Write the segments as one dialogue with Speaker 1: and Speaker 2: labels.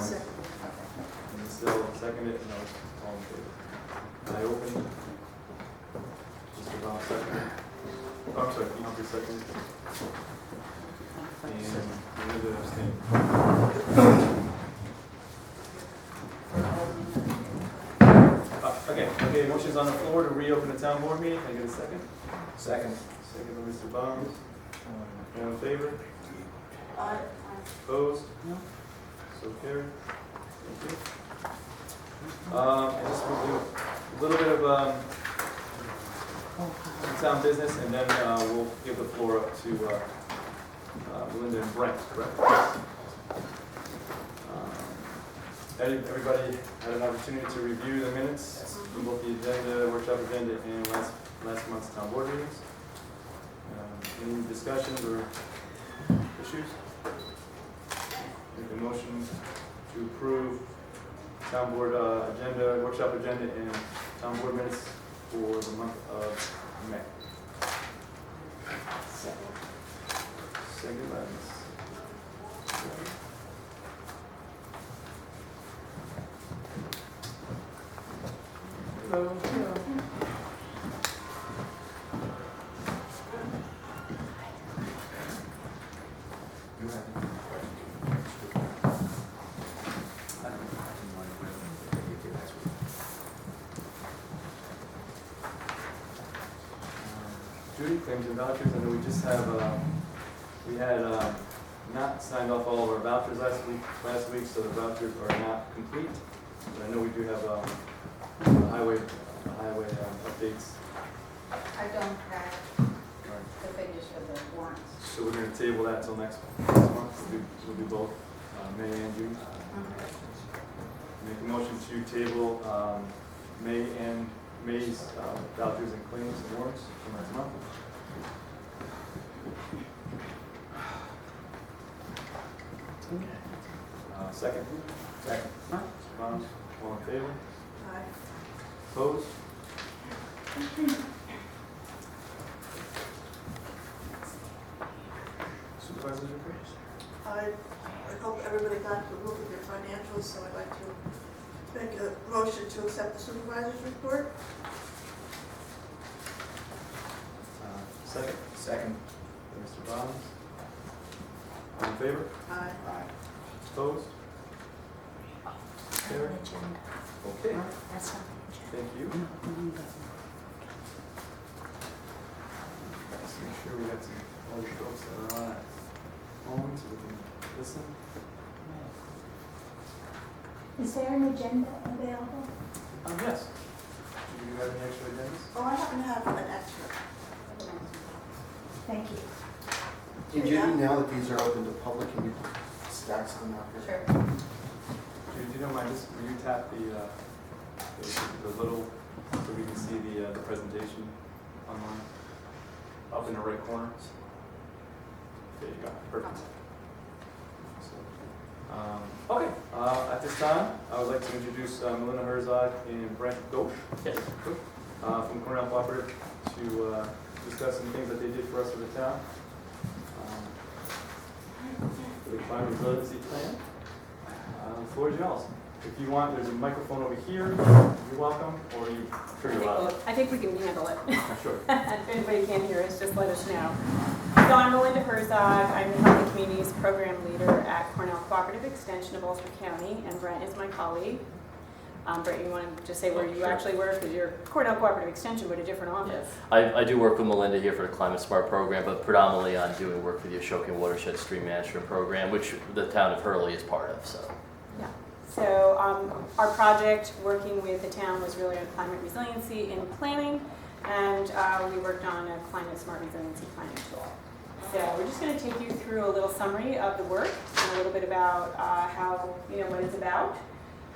Speaker 1: second.
Speaker 2: And still second it, no, all in favor. I open. Mr. Brown second. Oh, I'm sorry, Humphrey second. And Linda abstain. Okay, motion's on the floor to reopen the town board meeting. Can I get a second?
Speaker 3: Second.
Speaker 2: Second by Mr. Barnes. All in favor?
Speaker 1: Aye.
Speaker 2: Opposed?
Speaker 3: No.
Speaker 2: So carried. Thank you. I just will do a little bit of town business, and then we'll give the floor up to Melinda and Brent, correct? Everybody had an opportunity to review the minutes from both the agenda, workshop agenda, and last month's town board meetings. Any discussions or issues? Make a motion to approve town board agenda, workshop agenda, and town board minutes for the month of May. Second by Ms. Hello. Judy, claims and vouchers. I know we just have, we had not signed off all of our vouchers last week, so the vouchers are not complete. But I know we do have highway updates.
Speaker 1: I don't have the figures for the warrants.
Speaker 2: So we're going to table that till next month. We'll do both, May and June. Make a motion to table May's vouchers and claims and warrants for next month. Second. Second. All in favor?
Speaker 1: Aye.
Speaker 2: Opposed? Supervisor's report?
Speaker 4: I hope everybody got to look at their financials, so I'd like to make a motion to accept the supervisor's report.
Speaker 2: Second.
Speaker 3: Second.
Speaker 2: Mr. Barnes. All in favor?
Speaker 4: Aye.
Speaker 2: Opposed? Carried. Okay.
Speaker 1: That's not
Speaker 2: Thank you. Let's make sure we got all the folks that are on at home so we can listen.
Speaker 5: Is there an agenda available?
Speaker 2: Yes. Do you have any extra agendas?
Speaker 4: Oh, I happen to have an extra.
Speaker 5: Thank you.
Speaker 3: Did you, now that these are open to public, can you stack some out here?
Speaker 1: Sure.
Speaker 2: Judy, do you don't mind just, will you tap the little, so we can see the presentation online? Up in the right corner. There you go, perfect. Okay, at this time, I would like to introduce Melinda Herzog and Brent Ghosh from Cornell Cooperative to discuss some things that they did for us for the town. For the climate resiliency plan. The floor is yours. If you want, there's a microphone over here. You're welcome, or you sure you're loud.
Speaker 6: I think we can handle it.
Speaker 2: Sure.
Speaker 6: If anybody can hear us, just let us know. So I'm Melinda Herzog. I'm the Healthy Communities Program Leader at Cornell Cooperative Extension of Ulster County, and Brent is my colleague. Brent, you want to just say where you actually work? Because you're Cornell Cooperative Extension, but a different office.
Speaker 7: Yeah. I do work with Melinda here for the Climate Smart program, but predominantly I'm doing work for the Ashokian Watershed Stream Management Program, which the town of Hurley is part of. So.
Speaker 6: Yeah. So our project working with the town was really on climate resiliency in planning, and we worked on a climate smart resiliency planning tool. So we're just going to take you through a little summary of the work and a little bit about how, what it's about,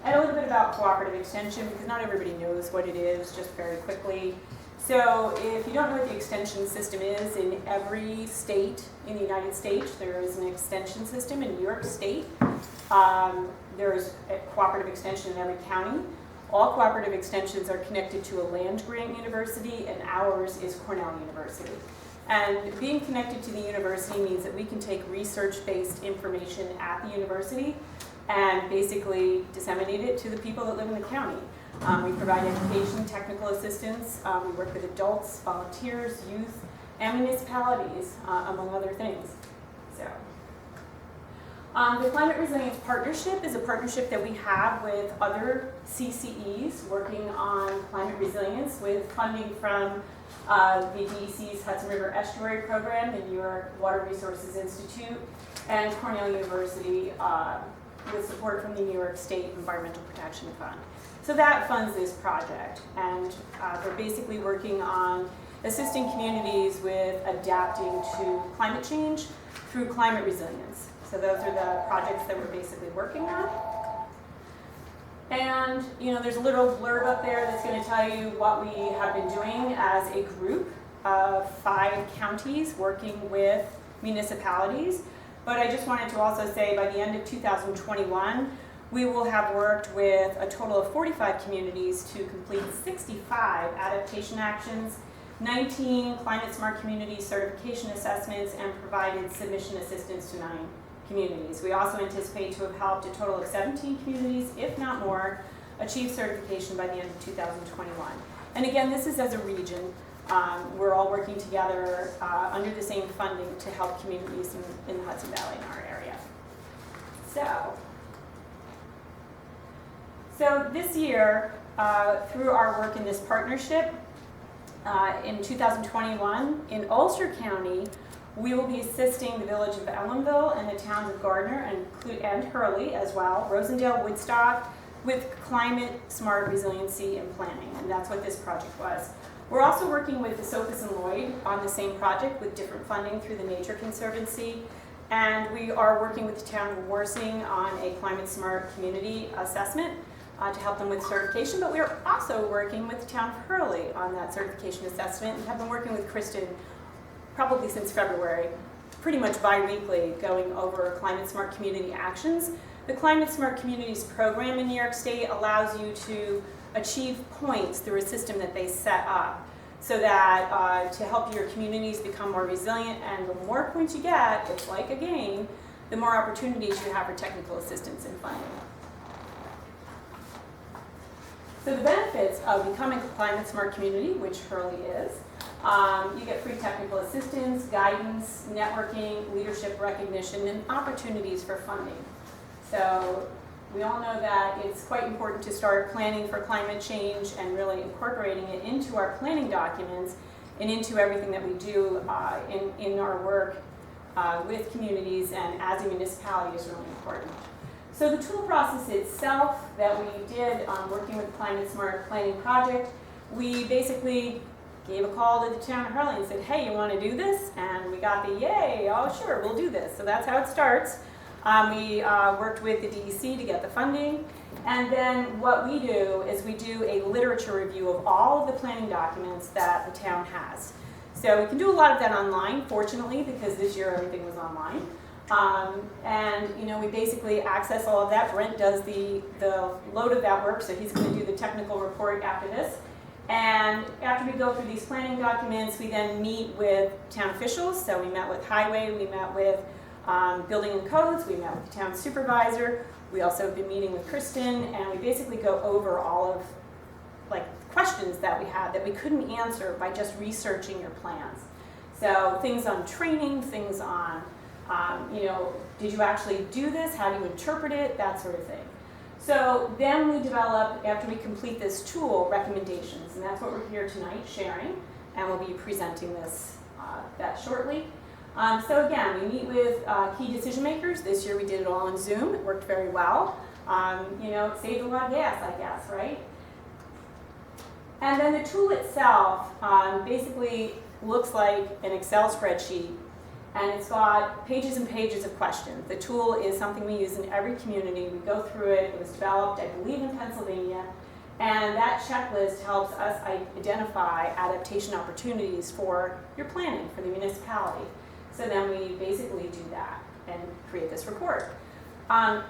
Speaker 6: and a little bit about cooperative extension, because not everybody knows what it is, just very quickly. So if you don't know what the extension system is, in every state in the United States, there is an extension system. In New York State, there is a cooperative extension in every county. All cooperative extensions are connected to a land-grant university, and ours is Cornell University. And being connected to the university means that we can take research-based information at the university and basically disseminate it to the people that live in the county. We provide education, technical assistance, we work with adults, volunteers, youth, and municipalities, among other things. So, the Climate Resilience Partnership is a partnership that we have with other CCEs working on climate resilience with funding from the DEC's Hudson River Estuary Program, the New York Water Resources Institute, and Cornell University with support from the New York State Environmental Protection Fund. So that funds this project, and we're basically working on assisting communities with adapting to climate change through climate resilience. So those are the projects that we're basically working on. And there's a little blurb up there that's going to tell you what we have been doing as a group of 5 counties working with municipalities. But I just wanted to also say by the end of 2021, we will have worked with a total of 45 communities to complete 65 adaptation actions, 19 climate smart community certification assessments, and provided submission assistance to 9 communities. We also anticipate to have helped a total of 17 communities, if not more, achieve certification by the end of 2021. And again, this is as a region. We're all working together under the same funding to help communities in the Hudson Valley in our area. So this year, through our work in this partnership, in 2021, in Ulster County, we will be assisting the village of Ellenville and the towns of Gardner and Hurley as well, Rosendale, Woodstock, with climate smart resiliency and planning, and that's what this project was. We're also working with the Sophus and Lloyd on the same project with different funding through the Nature Conservancy, and we are working with the town of Warsing on a climate smart community assessment to help them with certification, but we are also working with the town of Hurley on that certification assessment and have been working with Kristen probably since February, pretty much bi-weekly, going over climate smart community actions. The Climate Smart Communities program in New York State allows you to achieve points through a system that they set up so that to help your communities become more resilient, and the more points you get, it's like a game, the more opportunities you have for technical assistance and funding. So the benefits of becoming a climate smart community, which Hurley is, you get free technical assistance, guidance, networking, leadership recognition, and opportunities for funding. So we all know that it's quite important to start planning for climate change and really incorporating it into our planning documents and into everything that we do in our work with communities and as a municipality is really important. So the tool process itself that we did working with the Climate Smart Planning Project, we basically gave a call to the town of Hurley and said, hey, you want to do this? And we got the yay, oh sure, we'll do this. So that's how it starts. We worked with the DEC to get the funding, and then what we do is we do a literature review of all of the planning documents that the town has. So we can do a lot of that online, fortunately, because this year everything was online. And we basically access all of that. Brent does the load of that work, so he's going to do the technical report after this. And after we go through these planning documents, we then meet with town officials. So we met with Highway, we met with Building and Codes, we met with the town supervisor. We also have been meeting with Kristen, and we basically go over all of questions that we had that we couldn't answer by just researching your plans. So things on training, things on did you actually do this? How do you interpret it? That sort of thing. So then we develop, after we complete this tool, recommendations, and that's what we're here tonight sharing, and we'll be presenting this that shortly. So again, we meet with key decision makers. This year we did it all on Zoom. It worked very well. It saved a lot of gas, I guess, right? And then the tool itself basically looks like an Excel spreadsheet, and it's got pages and pages of questions. The tool is something we use in every community. We go through it. It was developed, I believe, in Pennsylvania, and that checklist helps us identify adaptation opportunities for your planning for the municipality. So then we basically do that and create this report.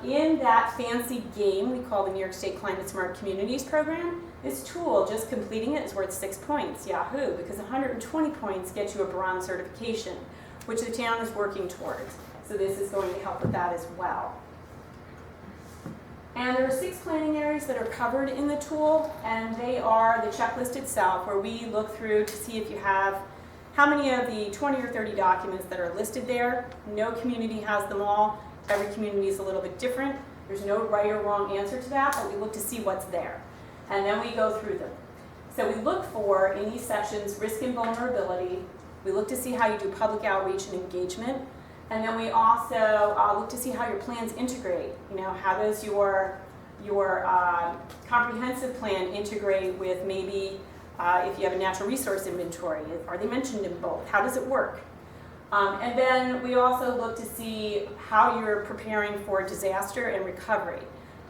Speaker 6: In that fancy game we call the New York State Climate Smart Communities Program, this tool, just completing it, is worth 6 points, yahoo, because 120 points get you a bronze certification, which the town is working towards. So this is going to help with that as well. And there are 6 planning areas that are covered in the tool, and they are the checklist itself, where we look through to see if you have how many of the 20 or 30 documents that are listed there. No community has them all. Every community is a little bit different. There's no right or wrong answer to that, but we look to see what's there. And then we go through them. So we look for, in these sections, risk and vulnerability. We look to see how you do public outreach and engagement. And then we also look to see how your plans integrate. You know, how does your comprehensive plan integrate with maybe if you have a natural resource inventory? Are they mentioned in both? How does it work? And then we also look to see how you're preparing for disaster and recovery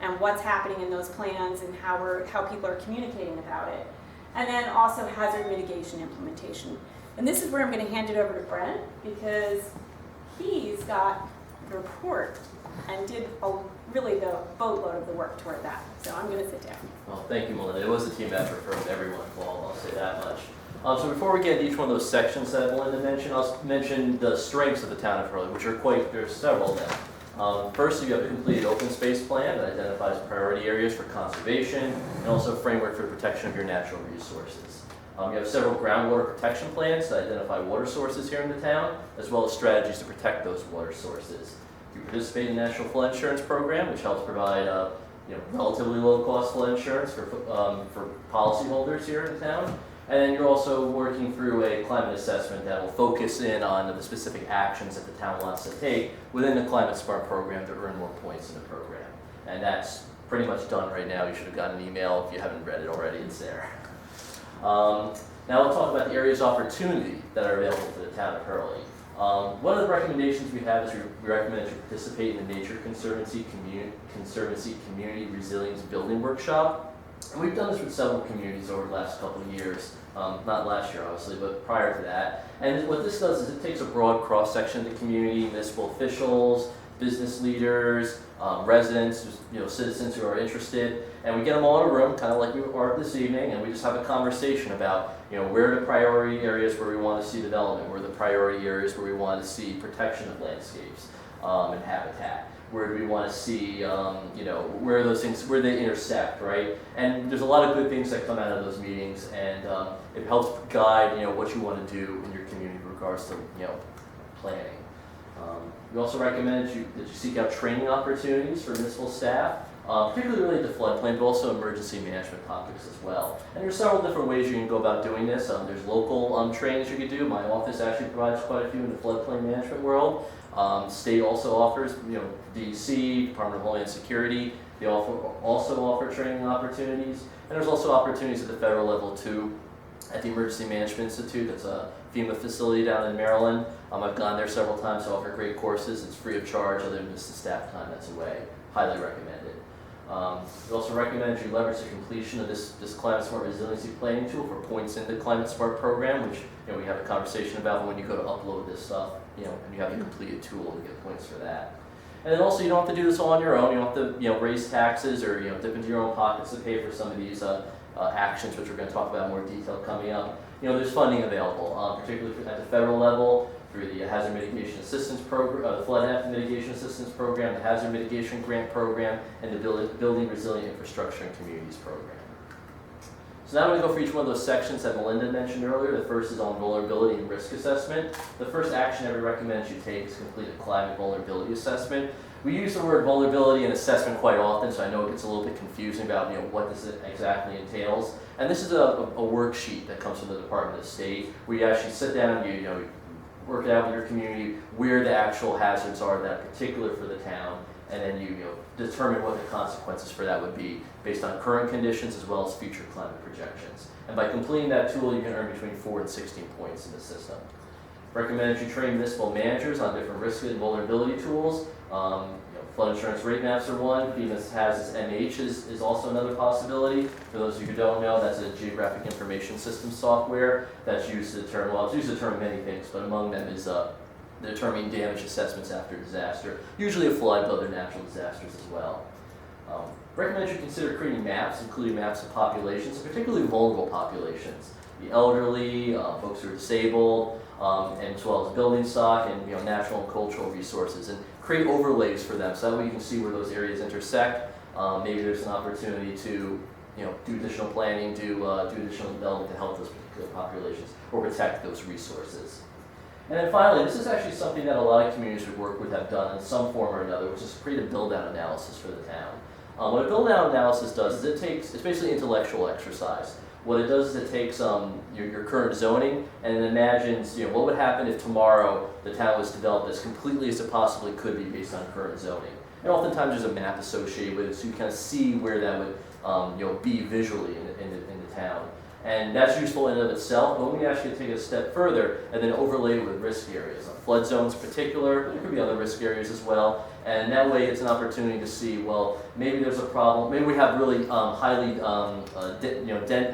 Speaker 6: and what's happening in those plans and how people are communicating about it. And then also hazard mitigation implementation. And this is where I'm going to hand it over to Brent, because he's got the report and did really the boatload of the work toward that. So I'm going to sit down.
Speaker 7: Well, thank you, Melinda. It was a team effort from everyone involved, I'll say that much. So before we get into each one of those sections that Melinda mentioned, I'll mention the strengths of the town of Hurley, which are there's several of them. First, you have a completed open space plan that identifies priority areas for conservation and also a framework for protection of your natural resources. You have several groundwater protection plans that identify water sources here in the town, as well as strategies to protect those water sources. You participate in the National Flood Insurance Program, which helps provide relatively low-cost flood insurance for policyholders here in the town. And then you're also working through a climate assessment that will focus in on the specific actions that the town wants to take within the Climate Smart program to earn more points in the program. And that's pretty much done right now. You should have gotten an email if you haven't read it already. It's there. Now we'll talk about the areas of opportunity that are available to the town of Hurley. One of the recommendations we have is we recommend that you participate in the Nature Conservancy Community Resilience Building Workshop. And we've done this with several communities over the last couple of years. Not last year, obviously, but prior to that. And what this does is it takes a broad cross-section of the community, municipal officials, business leaders, residents, citizens who are interested, and we get them all in a room, kind of like we are this evening, and we just have a conversation about, where are the priority areas where we want to see development, where are the priority areas where we want to see protection of landscapes and habitat. Where do we want to see, where are those things, where they intersect, right? And there's a lot of good things that come out of those meetings, and it helps guide, what you want to do in your community in regards to, planning. We also recommend that you seek out training opportunities for municipal staff, particularly related to floodplain, but also emergency management topics as well. And there's several different ways you can go about doing this. There's local trainings you could do. My office actually provides quite a few in the floodplain management world. State also offers, DC, Department of Homeland Security, they also offer training opportunities. And there's also opportunities at the federal level too, at the Emergency Management Institute. That's a FEMA facility down in Maryland. I've gone there several times to offer great courses. It's free of charge other than just the staff time that's away. Highly recommended. We also recommend that you leverage the completion of this Climate Smart Resiliency Planning tool for points in the Climate Smart program, which we have a conversation about when you go to upload this stuff, and you have the completed tool to get points for that. And then also you don't have to do this all on your own. You don't have to raise taxes or dip into your own pockets to pay for some of these actions, which we're going to talk about in more detail coming up. There's funding available, particularly at the federal level, through the Hazard Mitigation Assistance Program, the Flood Mitigation Assistance Program, the Hazard Mitigation Grant Program, and the Building Resilient Infrastructure and Communities Program. So now I'm going to go for each one of those sections that Melinda mentioned earlier. The first is on vulnerability and risk assessment. The first action I would recommend you take is complete a climate vulnerability assessment. We use the word vulnerability and assessment quite often, so I know it gets a little bit confusing about what this exactly entails. And this is a worksheet that comes from the Department of State, where you actually sit down, you work it out with your community where the actual hazards are that are particular for the town, and then you determine what the consequences for that would be based on current conditions as well as future climate projections. And by completing that tool, you can earn between 4 and 16 points in the system. Recommend that you train municipal managers on different risk and vulnerability tools. Flood insurance rate maps are one. FEMA has its MH is also another possibility. For those of you who don't know, that's a geographic information system software that's used to determine, it's used to determine many things, but among them is determining damage assessments after disaster, usually a flood, but other natural disasters as well. Recommend you consider creating maps, including maps of populations, particularly vulnerable populations, the elderly, folks who are disabled, and as well as building stock and natural and cultural resources, and create overlays for them so that way you can see where those areas intersect. Maybe there's an opportunity to do additional planning, do additional development to help those particular populations or protect those resources. And then finally, this is actually something that a lot of communities we work with have done in some form or another, which is create a build-out analysis for the town. What a build-out analysis does is it's basically intellectual exercise. What it does is it takes your current zoning and it imagines what would happen if tomorrow the town was developed as completely as it possibly could be based on current zoning. And oftentimes there's a map associated with it, so you kind of see where that would be visually in the town. And that's useful in and of itself, but we actually take it a step further and then overlay it with risk areas. Flood zones in particular, there could be other risk areas as well. And that way it's an opportunity to see, well, maybe there's a problem, maybe we have really highly,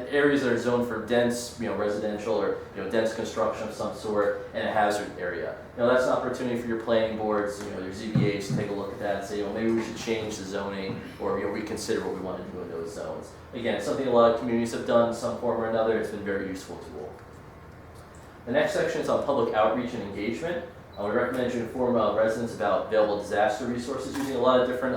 Speaker 7: areas that are zoned for dense, residential or, dense construction of some sort and a hazard area. That's an opportunity for your planning boards, your ZBAs to take a look at that and say, maybe we should change the zoning or, reconsider what we want to do in those zones. Again, something a lot of communities have done in some form or another. It's been a very useful tool. The next section is on public outreach and engagement. We recommend you inform residents about available disaster resources using a lot of different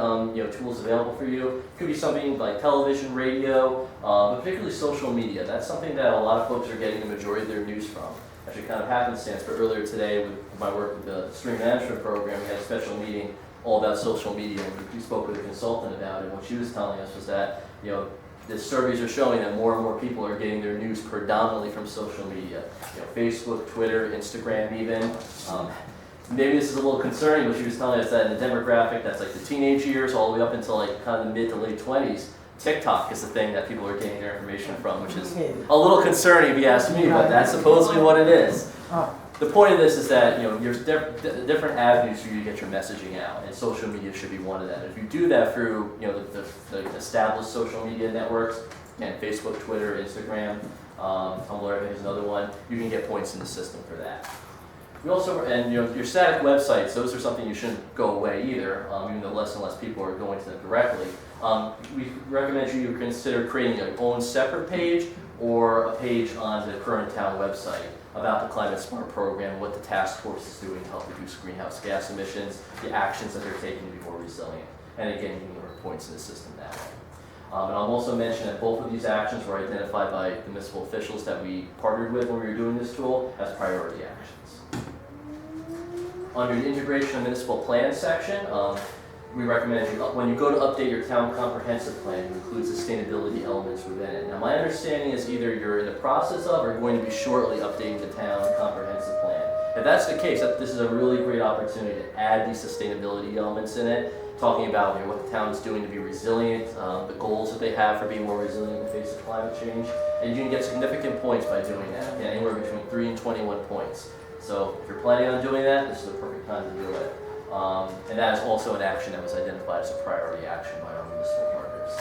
Speaker 7: tools available for you. It could be something like television, radio, but particularly social media. That's something that a lot of folks are getting the majority of their news from. Actually kind of happenstance, but earlier today with my work with the stream management program, we had a special meeting all about social media, and we spoke with a consultant about it. And what she was telling us was that the surveys are showing that more and more people are getting their news predominantly from social media. Facebook, Twitter, Instagram even. Maybe this is a little concerning, but she was telling us that in the demographic that's like the teenage years all the way up until like kind of the mid to late 20s, TikTok is the thing that people are getting their information from, which is a little concerning if you ask me, but that's supposedly what it is. The point of this is that there's different avenues for you to get your messaging out, and social media should be one of them. If you do that through the established social media networks, and Facebook, Twitter, Instagram, Tumblr, I think is another one, you can get points in the system for that. We also, and your static websites, those are something you shouldn't go away either, even though less and less people are going to them directly. We recommend you consider creating your own separate page or a page on the current town website about the Climate Smart program, what the task force is doing to help reduce greenhouse gas emissions, the actions that they're taking to be more resilient. And again, you can earn points in the system that way. And I'll also mention that both of these actions were identified by the municipal officials that we partnered with when we were doing this tool as priority actions. Under the integration of municipal plan section, we recommend when you go to update your town comprehensive plan, you include sustainability elements within it. Now my understanding is either you're in the process of or going to be shortly updating the town comprehensive plan. If that's the case, this is a really great opportunity to add these sustainability elements in it, talking about what the town is doing to be resilient, the goals that they have for being more resilient in the face of climate change, and you can get significant points by doing that, anywhere between 3 and 21 points. So if you're planning on doing that, this is the perfect time to do it. And that is also an action that was identified as a priority action by our municipal partners.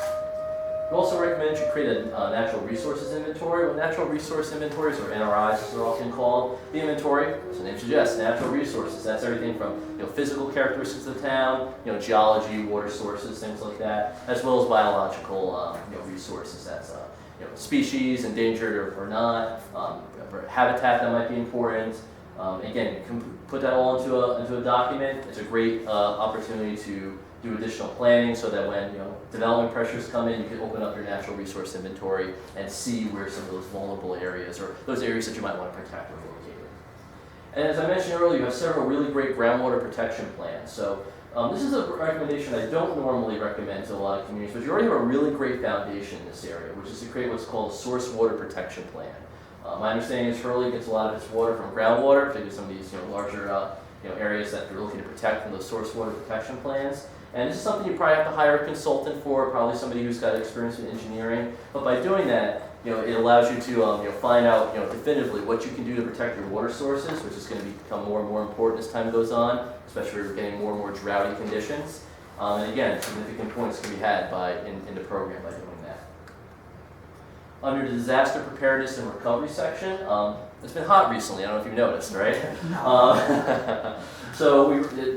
Speaker 7: We also recommend you create a natural resources inventory. Well, natural resource inventories, or NRIs as they're often called, the inventory, as the name suggests, natural resources. That's everything from physical characteristics of the town, geology, water sources, things like that, as well as biological resources. That's species, endangered or not, habitat that might be important. Again, you can put that all into a document. It's a great opportunity to do additional planning so that when development pressures come in, you can open up your natural resource inventory and see where some of those vulnerable areas or those areas that you might want to protect are located. And as I mentioned earlier, you have several really great groundwater protection plans. So this is a recommendation I don't normally recommend to a lot of communities, but you already have a really great foundation in this area, which is to create what's called a source water protection plan. My understanding is Hurley gets a lot of its water from groundwater, particularly some of these larger areas that they're looking to protect from those source water protection plans. And this is something you probably have to hire a consultant for, probably somebody who's got experience in engineering. But by doing that, it allows you to find out definitively what you can do to protect your water sources, which is going to become more and more important as time goes on, especially if you're getting more and more droughty conditions. And again, significant points can be had in the program by doing that. Under the disaster preparedness and recovery section, it's been hot recently. I don't know if you've noticed, right? So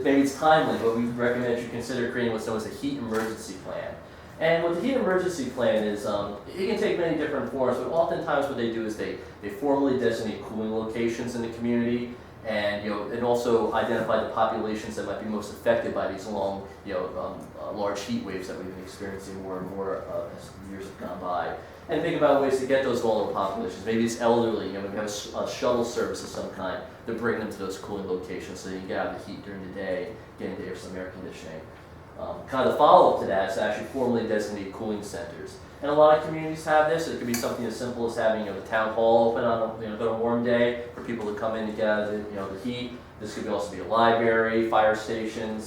Speaker 7: maybe it's timely, but we recommend you consider creating what's known as a heat emergency plan. And what the heat emergency plan is, it can take many different forms, but oftentimes what they do is they formally designate cooling locations in the community, and and also identify the populations that might be most affected by these long, large heat waves that we've been experiencing more and more as years have gone by. And think about ways to get those vulnerable populations. Maybe it's elderly, maybe have a shuttle service of some kind to bring them to those cooling locations so you can get out of the heat during the day, get into some air conditioning. Kind of the follow-up to that is to actually formally designate cooling centers. And a lot of communities have this. It could be something as simple as having the town hall open on a warm day for people to come in to get out of the heat. This could also be a library, fire stations,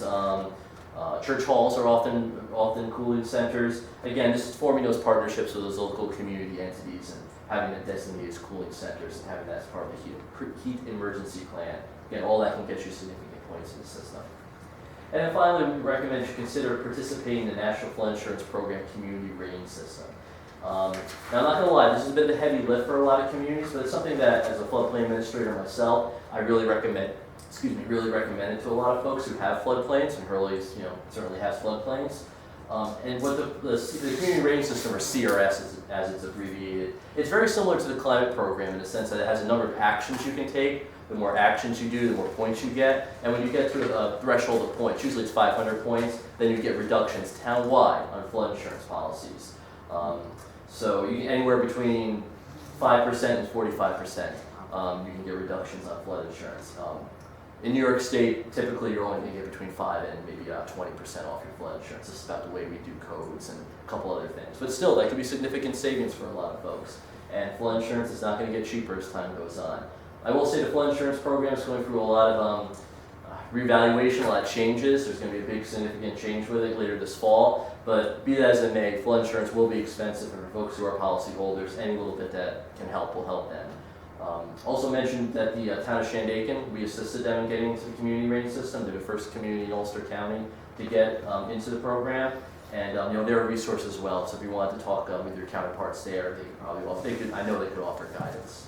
Speaker 7: church halls are often cooling centers. Again, this is forming those partnerships with those local community entities and having them designated as cooling centers and having that as part of the heat emergency plan. Again, all that can get you significant points in the system. And then finally, we recommend you consider participating in the National Flood Insurance Program Community Rating System. Now, I'm not going to lie, this is a bit of a heavy lift for a lot of communities, but it's something that, as a floodplain administrator myself, I really recommend it to a lot of folks who have floodplains, and Hurley, certainly has floodplains. And what the Community Rating System, or CRS as it's abbreviated, it's very similar to the climate program in the sense that it has a number of actions you can take. The more actions you do, the more points you get. And when you get to a threshold of points, usually it's 500 points, then you get reductions town-wide on flood insurance policies. So you can, anywhere between 5% and 45%, you can get reductions on flood insurance. In New York State, typically you're only going to get between 5 and maybe 20% off your flood insurance. This is about the way we do codes and a couple other things. But still, that could be significant savings for a lot of folks. And flood insurance is not going to get cheaper as time goes on. I will say the flood insurance program is going through a lot of reevaluation, a lot of changes. There's going to be a big significant change with it later this fall. But be that as it may, flood insurance will be expensive for folks who are policyholders. Any little bit that can help will help them. Also mentioned that the town of Shandaken, we assisted them in getting into the community rating system. They're the first community in Ulster County to get into the program. And they're a resource as well. So if you wanted to talk with your counterparts there, they could probably I know they could offer guidance.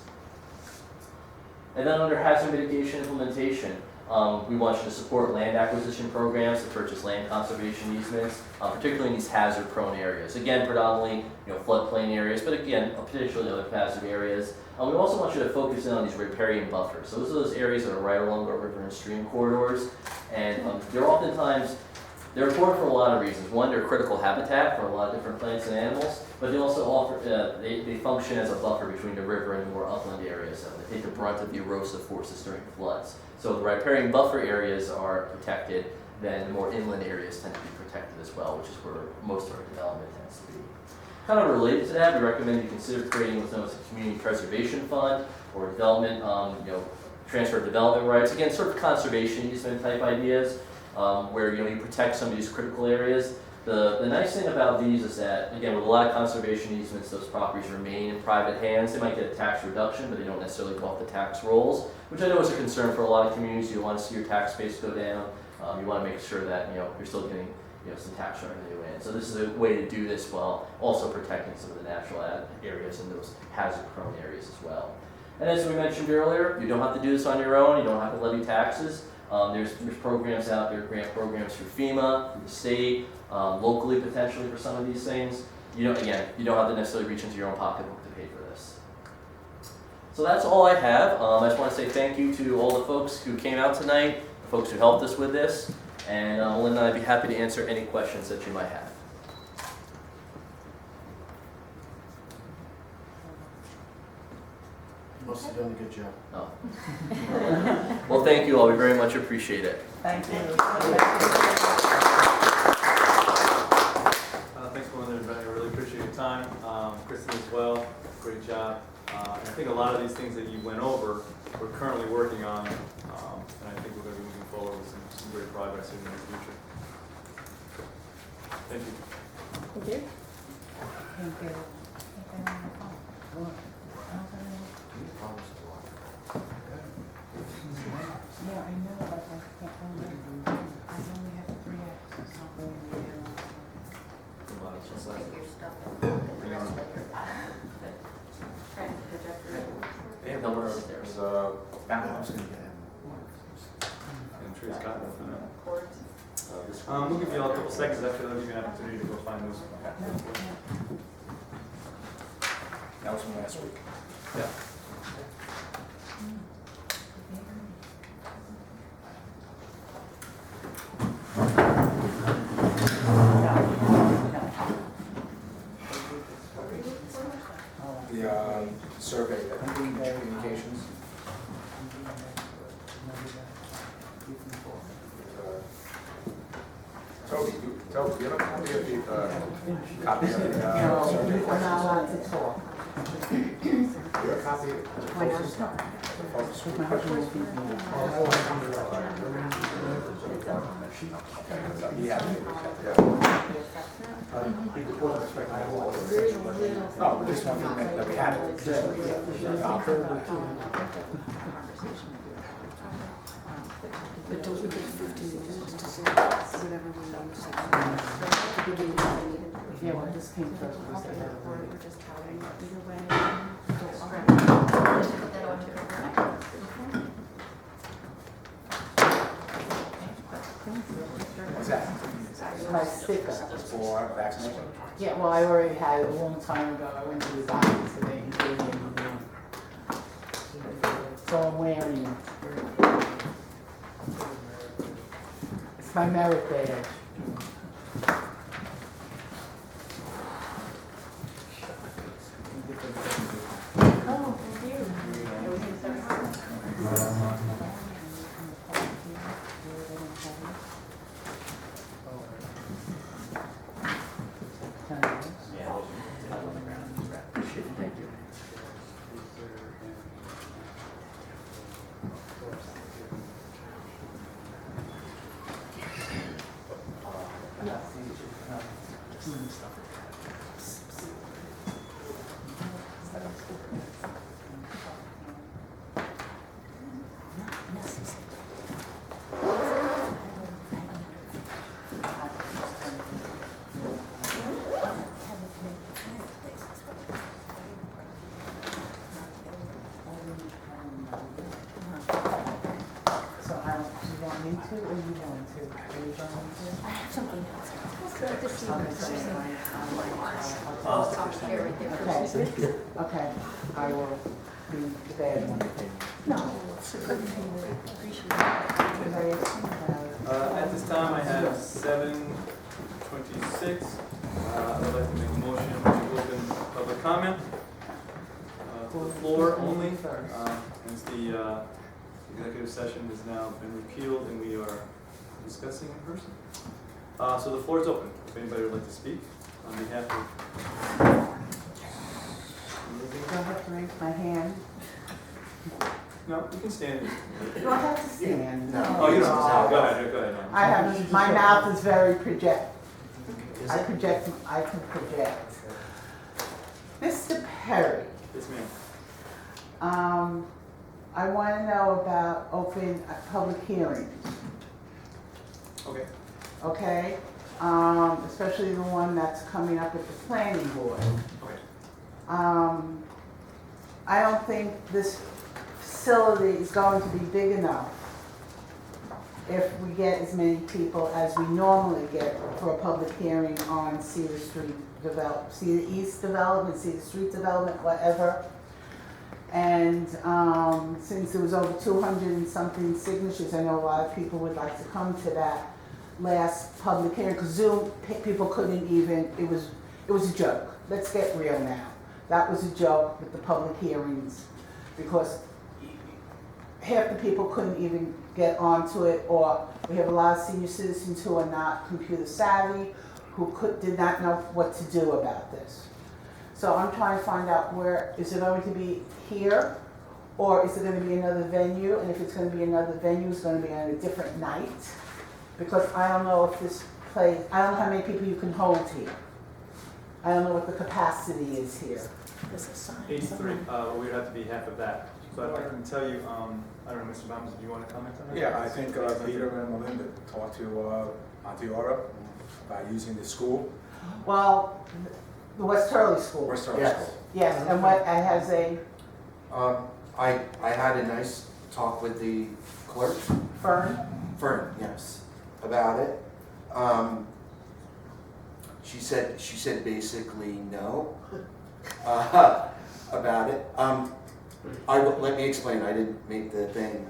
Speaker 7: And then under hazard mitigation implementation, we want you to support land acquisition programs to purchase land conservation easements, particularly in these hazard-prone areas. Again, predominantly floodplain areas, but again, particularly other hazard areas. We also want you to focus in on these riparian buffers. So those are those areas that are right along our river and stream corridors, and they're important for a lot of reasons. One, they're critical habitat for a lot of different plants and animals, but they also offer, they function as a buffer between the river and the more upland areas, so they take the brunt of the erosive forces during floods. So the riparian buffer areas are protected, then the more inland areas tend to be protected as well, which is where most of our development tends to be. Kind of related to that, we recommend you consider creating what's known as a community preservation fund or development, transfer of development rights. Again, sort of conservation easement type ideas. Where you protect some of these critical areas. The nice thing about these is that, again, with a lot of conservation easements, those properties remain in private hands. They might get a tax reduction, but they don't necessarily go off the tax rolls, which I know is a concern for a lot of communities. You want to see your tax base go down. You want to make sure that you're still getting some tax revenue in. So this is a way to do this while also protecting some of the natural areas and those hazard-prone areas as well. And as we mentioned earlier, you don't have to do this on your own. You don't have to levy taxes. There's programs out there, grant programs through FEMA, through the state, locally potentially for some of these things. You don't have to necessarily reach into your own pocketbook to pay for this. So that's all I have. I just want to say thank you to all the folks who came out tonight, the folks who helped us with this, and Melinda and I'd be happy to answer any questions that you might have.
Speaker 3: Must have done a good job.
Speaker 7: Oh. Well, thank you all. We very much appreciate it.
Speaker 8: Thank you.
Speaker 2: Thanks, Melinda. I really appreciate your time. Kristen as well. Great job. And I think a lot of these things that you went over, we're currently working on, and I think we're going to be moving forward with some great progress in the near future. Thank you.
Speaker 6: Thank you.
Speaker 8: Thank you. Yeah, I know, but I can't remember. I only have 3 X's, something
Speaker 1: Take your stuff and the rest later. Trying to project it.
Speaker 2: They have
Speaker 7: No,
Speaker 2: more
Speaker 7: we're
Speaker 2: upstairs.
Speaker 7: upstairs.
Speaker 3: I was gonna get him.
Speaker 2: And trees cut.
Speaker 1: Cords.
Speaker 2: We'll give you all a couple seconds after that. I'll give you an opportunity to go find those.
Speaker 3: That was from last week.
Speaker 2: Yeah.
Speaker 3: The survey, communications.
Speaker 9: Toby, do you have a copy of the, copy of the,
Speaker 8: No,
Speaker 9: survey?
Speaker 8: we're not allowed to talk.
Speaker 9: Do you have a copy?
Speaker 8: When I'm sorry. My husband will beat me up.
Speaker 9: Yeah. Oh, this one that we had.
Speaker 8: But don't we get 15 minutes to say whatever we want to say? Yeah, well, this came first.
Speaker 1: We're just having either way. Put that on to
Speaker 9: What's that?
Speaker 8: My sticker.
Speaker 9: For vaccination?
Speaker 8: Yeah, well, I already had it a long time ago. I went to the doctor today and gave me a new. So I'm wearing it. It's my merit badge.
Speaker 1: Oh, thank you. Everything's so
Speaker 8: So I don't, you want me to or you want to? Are you going to?
Speaker 1: I have something else. It's good to see you.
Speaker 8: Okay, so
Speaker 1: I'll talk to you right there.
Speaker 8: Okay, okay, I will be the bad one. No, it's a good thing, I appreciate it. Because I asked him about it.
Speaker 2: At this time, I have 7:26. I would like to make a motion to open public comment. To the floor only, as the executive session has now been repealed and we are discussing in person. So the floor is open, if anybody would like to speak on behalf of.
Speaker 8: Do I have to raise my hand?
Speaker 2: No, you can stand.
Speaker 8: Do I have to stand?
Speaker 3: No.
Speaker 2: Oh, you don't, go ahead, go ahead. no.
Speaker 8: I have, my mouth is very project. I can project. Mr. Perry,
Speaker 2: Yes, ma'am.
Speaker 8: I want to know about open public hearings,
Speaker 2: Okay.
Speaker 8: okay? Especially the one that's coming up at the planning board.
Speaker 2: Okay.
Speaker 8: I don't think this facility is going to be big enough if we get as many people as we normally get for a public hearing on Cedar Street Cedar East development, Cedar Street development, whatever. And since there was over 200 and something signatures, I know a lot of people would like to come to that last public hearing, because Zoom, people couldn't even, it was a joke. Let's get real now. That was a joke with the public hearings, because half the people couldn't even get onto it, or we have a lot of senior citizens who are not computer savvy, who did not know what to do about this. So I'm trying to find out where, is it going to be here, or is it going to be another venue? And if it's going to be another venue, it's going to be on a different night. Because I don't know if this place, I don't know how many people you can hold here. I don't know what the capacity is here.
Speaker 2: 83, we'd have to be half of that. But I can tell you, I don't know, Mr. Baums, do you want to comment on that?
Speaker 9: Yeah, I think Peter and Melinda talked to Auntie Aura about using the school.
Speaker 8: Well, the West Hurley School.
Speaker 9: West Hurley
Speaker 3: Yes.
Speaker 9: School.
Speaker 8: Yes, and what, it has a
Speaker 3: I had a nice talk with the clerk,
Speaker 8: Fern.
Speaker 3: yes, about it. She said basically no about it. Let me explain. I didn't make the thing.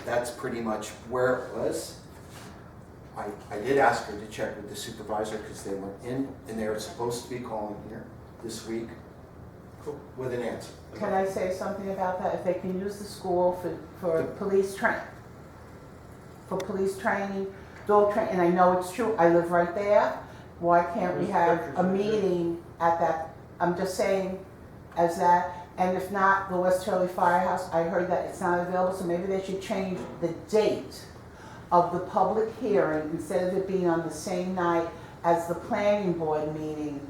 Speaker 3: That's pretty much where it was. I did ask her to check with the supervisor because they weren't in, and they were supposed to be calling here this week with an answer.
Speaker 8: Can I say something about that? If they can use the school for police training, dog training, and I know it's true, I live right there, why can't we have a meeting at that, I'm just saying as that, and if not, the West Hurley Firehouse, I heard that it's not available, so maybe they should change the date of the public hearing instead of it being on the same night as the planning board meeting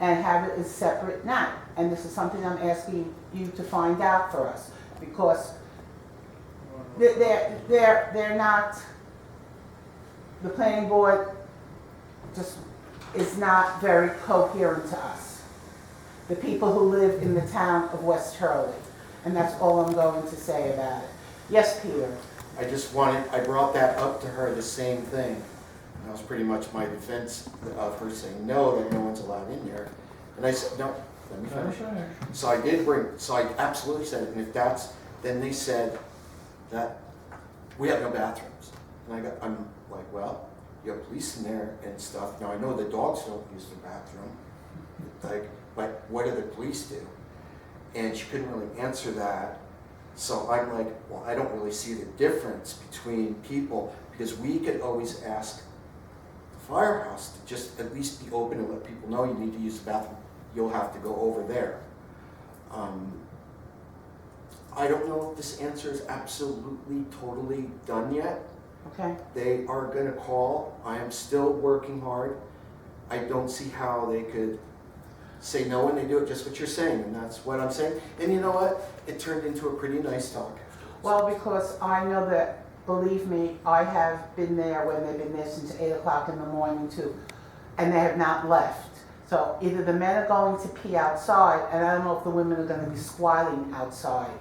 Speaker 8: and have it as separate night. And this is something I'm asking you to find out for us because they're not, the planning board just is not very coherent to us. The people who live in the town of West Hurley. And that's all I'm going to say about it. Yes, Peter?
Speaker 3: I brought that up to her, the same thing. And that was pretty much my defense of her saying no, that no one's allowed in there. And I said, no, let me finish. So I absolutely said it, and if that's, then they said that we have no bathrooms. And I'm like, well, you have police in there and stuff. Now I know the dogs don't use the bathroom. Like, but what do the police do? And she couldn't really answer that. So I'm like, well, I don't really see the difference between people because we could always ask the firehouse to just at least be open and let people know you need to use the bathroom. You'll have to go over there. I don't know if this answer is absolutely, totally done yet.
Speaker 8: Okay.
Speaker 3: They are going to call. I am still working hard. I don't see how they could say no when they do it, just what you're saying, and that's what I'm saying. And you know what? It turned into a pretty nice talk.
Speaker 8: Well, because I know that, believe me, I have been there when they've been there since 8 o'clock in the morning too, and they have not left. So either the men are going to pee outside, and I don't know if the women are going to be squatting outside.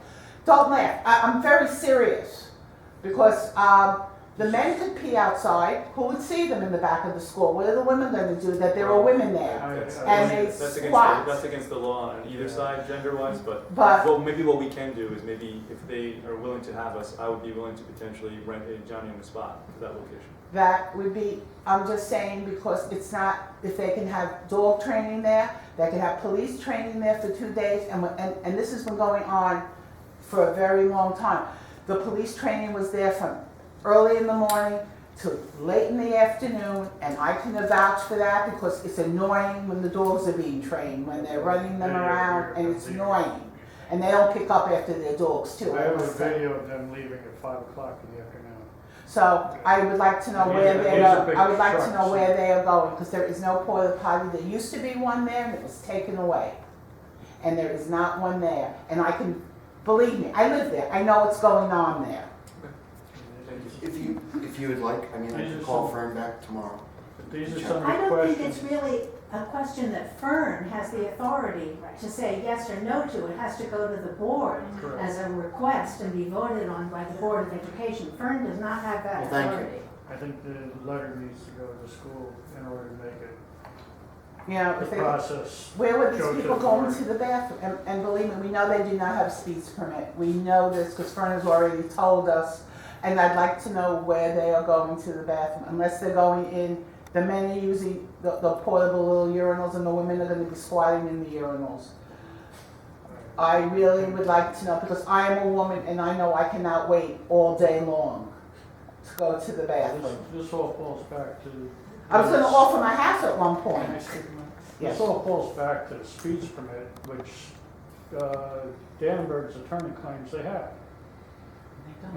Speaker 8: Don't laugh. I'm very serious, because the men could pee outside. Who would see them in the back of the school? What are the women going to do? That there are women there, and they squat.
Speaker 2: That's against the law on either side, gender-wise, but maybe what we can do is maybe if they are willing to have us, I would be willing to potentially rent a Johnny on the spot for that location.
Speaker 8: That would be, I'm just saying, because it's not, if they can have dog training there, they can have police training there for 2 days, and this has been going on for a very long time. The police training was there from early in the morning to late in the afternoon, and I can vouch for that because it's annoying when the dogs are being trained, when they're running them around, and it's annoying. And they don't pick up after their dogs too.
Speaker 10: I have a video of them leaving at 5 o'clock in the afternoon.
Speaker 8: So I would like to know where they are. I would like to know where they are going because there is no porta potty. There used to be one there, and it was taken away, and there is not one there. And I can, believe me, I live there. I know what's going on there.
Speaker 3: If you would like, I mean, I can call Fern back tomorrow.
Speaker 10: These are some
Speaker 5: I
Speaker 10: of the
Speaker 5: don't think
Speaker 10: questions.
Speaker 5: it's really a question that Fern has the authority to say yes or no to. It has to go to the board
Speaker 10: Correct.
Speaker 5: as a request and be voted on by the Board of Education. Fern does not have that
Speaker 3: Well, thank you.
Speaker 5: authority.
Speaker 10: I think the letter needs to go to the school in order to make it
Speaker 8: You know,
Speaker 10: the
Speaker 8: if they,
Speaker 10: process.
Speaker 8: where would
Speaker 10: go
Speaker 8: these
Speaker 10: to
Speaker 8: people
Speaker 10: the
Speaker 8: go
Speaker 10: board.
Speaker 8: into the bathroom? And believe me, we know they do not have a speech permit. We know this because Fern has already told us. And I'd like to know where they are going to the bathroom, unless they're going in. The men are using the portable little urinals, and the women are going to be squatting in the urinals. I really would like to know, because I am a woman and I know I cannot wait all day long to go to the bathroom.
Speaker 10: This all falls back to.
Speaker 8: I was going to offer my house at one point. Yes.
Speaker 10: This all falls back to the speech permit, which Dannenberg's attorney claims they have.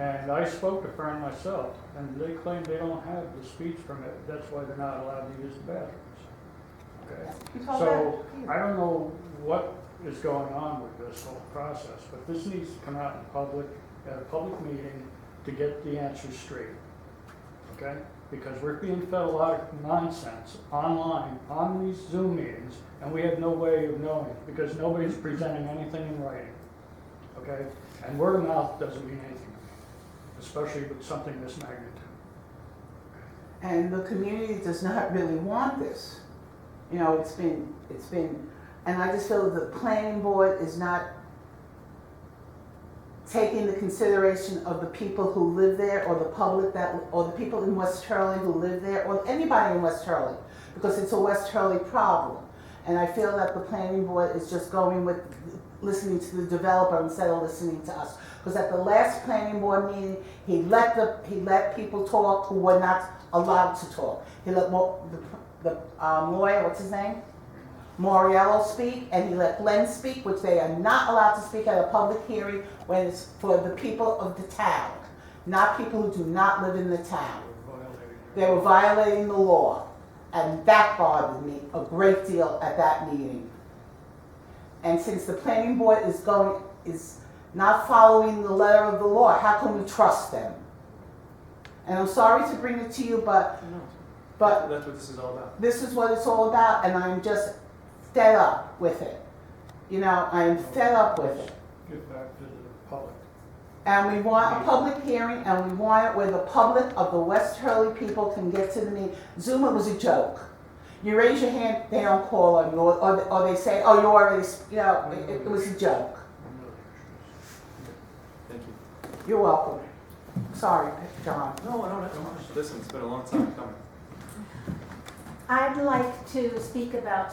Speaker 10: And I spoke to Fern myself, and they claim they don't have the speech permit. That's why they're not allowed to use the bathrooms. Okay?
Speaker 8: You told
Speaker 10: So
Speaker 8: that?
Speaker 10: I don't know what is going on with this whole process, but this needs to come out in public, at a public meeting, to get the answers straight. Okay? Because we're being fed a lot of nonsense online, on these Zoom meetings, and we have no way of knowing, because nobody's presenting anything in writing. Okay? And word of mouth doesn't mean anything, especially with something this magnitude.
Speaker 8: And the community does not really want this. You know, it's been, and I just feel that the planning board is not taking the consideration of the people who live there, or the public or the people in West Hurley who live there, or anybody in West Hurley, because it's a West Hurley problem. And I feel that the planning board is just going with listening to the developer instead of listening to us. Because at the last planning board meeting, he let people talk who were not allowed to talk. He let the lawyer, what's his name? Moriello speak, and he let Glenn speak, which they are not allowed to speak at a public hearing when it's for the people of the town, not people who do not live in the town. They were violating the law, and that bothered me a great deal at that meeting. And since the planning board is not following the letter of the law, how can we trust them? And I'm sorry to bring it to you, but
Speaker 2: That's what this is all about.
Speaker 8: this is what it's all about, and I'm just fed up with it. You know, I am fed up with it.
Speaker 10: Get back to the public.
Speaker 8: And we want a public hearing, and we want it where the public of the West Hurley people can get to the meeting. Zoom, it was a joke. You raise your hand, they don't call on you, or they say, oh, you already, you know, it was a joke.
Speaker 2: Thank you.
Speaker 8: You're welcome. Sorry, John.
Speaker 2: No, that's fine. Listen, it's been a long time coming.
Speaker 5: I'd like to speak about